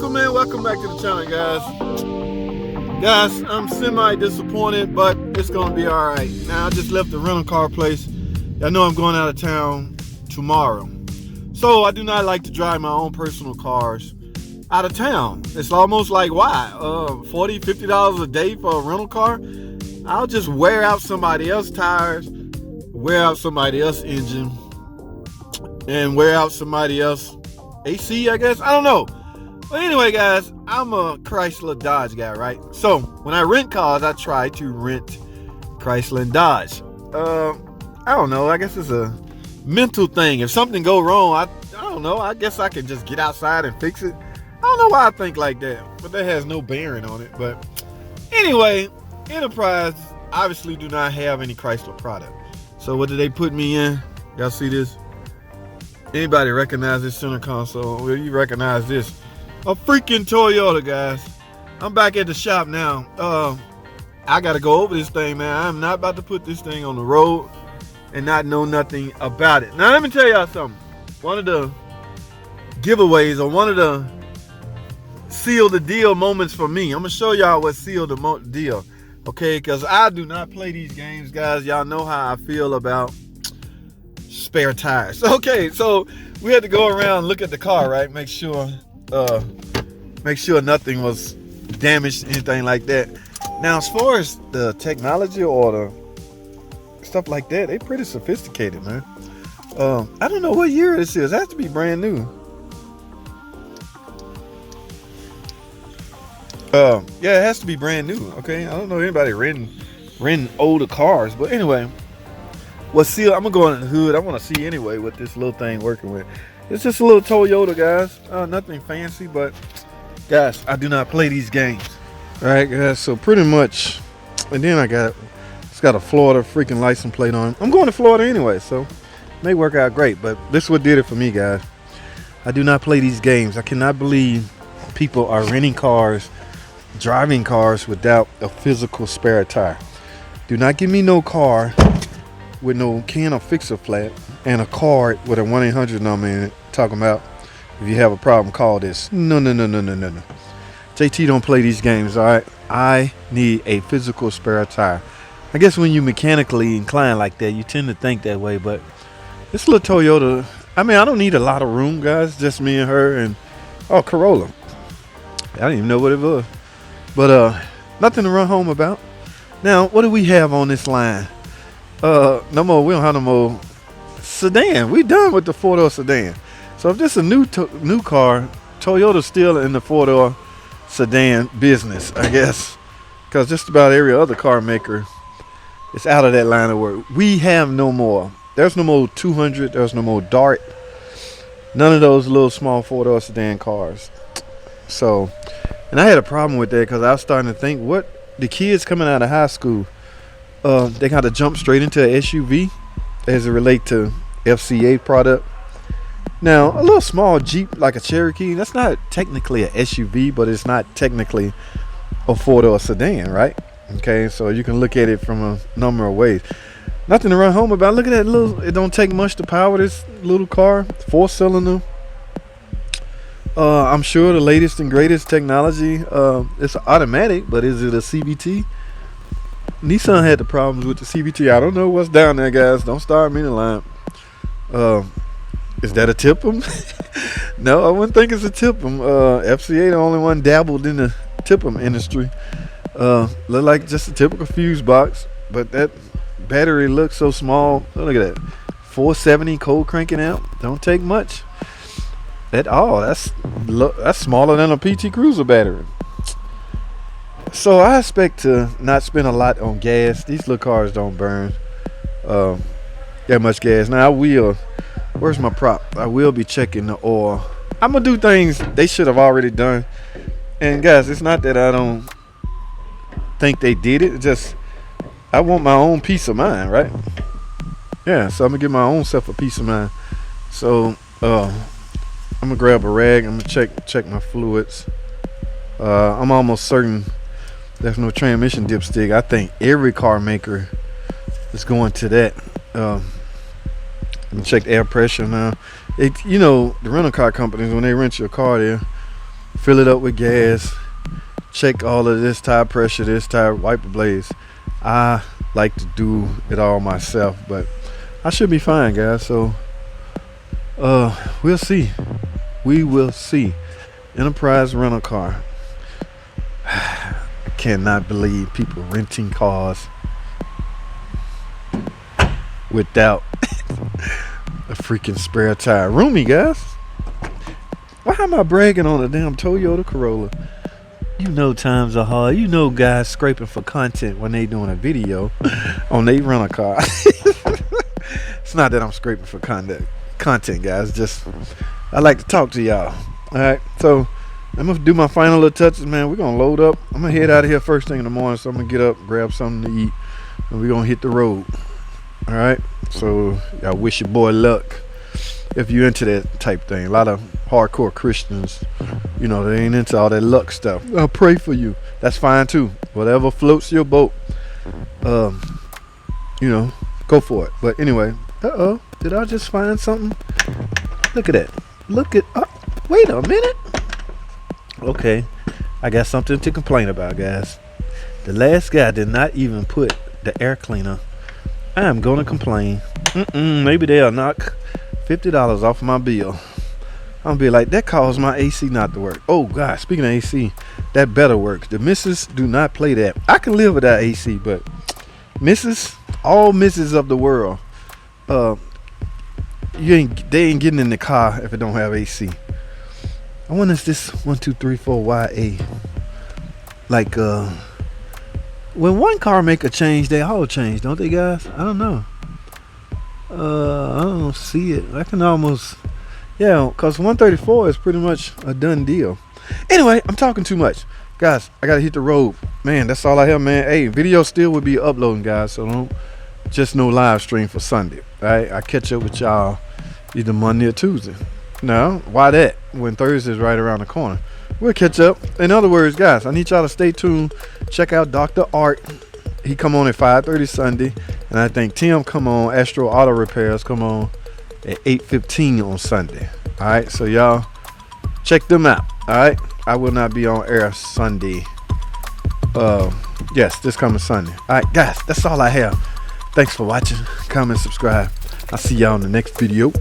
welcome back to the channel, guys. I'm semi-disappointed, but it's gonna be all right. Now, I just left the rental car place. I know I'm going out of town tomorrow, so I do not like to drive my own personal cars out of town. It's almost like, why? $40, $50 a day for a rental car? I'll just wear out somebody else's tires, wear out somebody else's engine, and wear out somebody else's AC, I guess. I don't know. But anyway, guys, I'm a Chrysler Dodge guy, right? So when I rent cars, I try to rent Chrysler and Dodge. I don't know. I guess it's a mental thing. If something go wrong, I don't know. I guess I can just get outside and fix it. I don't know why I think like that, but that has no bearing on it. But anyway, Enterprise obviously do not have any Chrysler product. So what did they put me in? Y'all see this? Anybody recognize this center console? Well, you recognize this. A freaking Toyota, guys. I'm back at the shop now. I gotta go over this thing, man. I'm not about to put this thing on the road and not know nothing about it. Now let me tell y'all something. One of the giveaways, or one of the seal the deal moments for me, I'm gonna show y'all what sealed the deal. Okay, because I do not play these games, guys. Y'all know how I feel about spare tires. Okay, so we had to go around, look at the car, right? Make sure nothing was damaged, anything like that. Now, as far as the technology or the stuff like that, they pretty sophisticated, man. I don't know what year this is. It has to be brand new. Yeah, it has to be brand new. Okay, I don't know anybody renting older cars, but anyway, what's sealed? I'm gonna go in the hood. I want to see anyway what this little thing working with. It's just a little Toyota, guys. Nothing fancy, but guys, I do not play these games. All right, guys. So pretty much, and then it's got a Florida freaking license plate on it. I'm going to Florida anyway, so it may work out great. But this is what did it for me, guys. I do not play these games. I cannot believe people are renting cars, driving cars without a physical spare tire. Do not give me no car with no can of fixer flat and a card with a 1-800 number in it talking about if you have a problem, call this. No. JT don't play these games, all right? I need a physical spare tire. I guess when you mechanically inclined like that, you tend to think that way, but this little Toyota, I mean, I don't need a lot of room, guys. Just me and her and, Corolla. I didn't even know what it was. But nothing to run home about. Now, what do we have on this line? No more. We don't have no more sedan. We done with the 4-door sedan. So if this is a new car, Toyota's still in the 4-door sedan business, I guess, because just about every other car maker is out of that line of work. We have no more. There's no more 200. There's no more Dart. None of those little small 4-door sedan cars. So, and I had a problem with that because I was starting to think, what the kids coming out of high school, they got to jump straight into an SUV as it relate to FCA product. Now, a little small Jeep like a Cherokee, that's not technically an SUV, but it's not technically a 4-door sedan, right? Okay, so you can look at it from a number of ways. Nothing to run home about. Look at that little, it don't take much to power this little car, 4-cylinder. I'm sure the latest and greatest technology. It's automatic, but is it a CVT? Nissan had the problems with the CVT. I don't know what's down there, guys. Don't start me in the line. Is that a tip-em? No, I wouldn't think it's a tip-em. FCA the only one dabbled in the tip-em industry. Look like just a typical fuse box, but that battery looks so small. Oh, look at that. 470 cold cranking out. Don't take much. That's smaller than a PT Cruiser battery. So I expect to not spend a lot on gas. These little cars don't burn that much gas. Now where's my prop? I will be checking the oil. I'm gonna do things they should have already done. And guys, it's not that I don't think they did it. It's just I want my own peace of mind, right? Yeah, so I'm gonna give my own self a peace of mind. So I'm gonna grab a rag. I'm gonna check my fluids. I'm almost certain there's no transmission dipstick. I think every car maker is going to that. Check the air pressure now. The rental car companies, when they rent your car there, fill it up with gas, check all of this tire pressure, this tire wiper blades. I like to do it all myself, but I should be fine, guys. So we'll see. We will see. Enterprise rental car. I cannot believe people renting cars without a freaking spare tire. Roomy, guys. Why am I bragging on a damn Toyota Corolla? You know times are hard. You know guys scraping for content when they doing a video on they rental car. It's not that I'm scraping for content, guys. Just I like to talk to y'all. All right, so I'm gonna do my final little touches, man. We're gonna load up. I'm gonna head out of here first thing in the morning, so I'm gonna get up, grab something to eat, and we're gonna hit the road. All right, so I wish your boy luck if you into that type thing. A lot of hardcore Christians, you know, they ain't into all that luck stuff. I'll pray for you. That's fine too. Whatever floats your boat, you know, go for it. But anyway, did I just find something? Look at that. Look at. Wait a minute. Okay, I got something to complain about, guys. The last guy did not even put the air cleaner. I am gonna complain. Maybe they'll knock $50 off of my bill. I'm gonna be like, that caused my AC not to work. Oh God, speaking of AC, that better work. The missus do not play that. I can live without AC, but all misses of the world, they ain't getting in the car if it don't have AC. I wonder if this 1, 2, 3, 4 YA, like when one car make a change, they all change, don't they, guys? I don't know. I don't see it. I can almost, yeah, because 134 is pretty much a done deal. Anyway, I'm talking too much, guys. I gotta hit the road, man. That's all I have, man. Hey, video still will be uploading, guys, so don't just no live stream for Sunday. All right, I catch up with y'all either Monday or Tuesday. No, why that when Thursday's right around the corner? We'll catch up. In other words, guys, I need y'all to stay tuned. Check out Dr. Art. He come on at 5:30 Sunday, and I think Tim come on, Astro Auto Repairs come on at 8:15 on Sunday. All right, so y'all check them out. All right, I will not be on air Sunday. Yes, this coming Sunday. All right, guys, that's all I have. Thanks for watching. Comment, subscribe. I'll see y'all in the next video.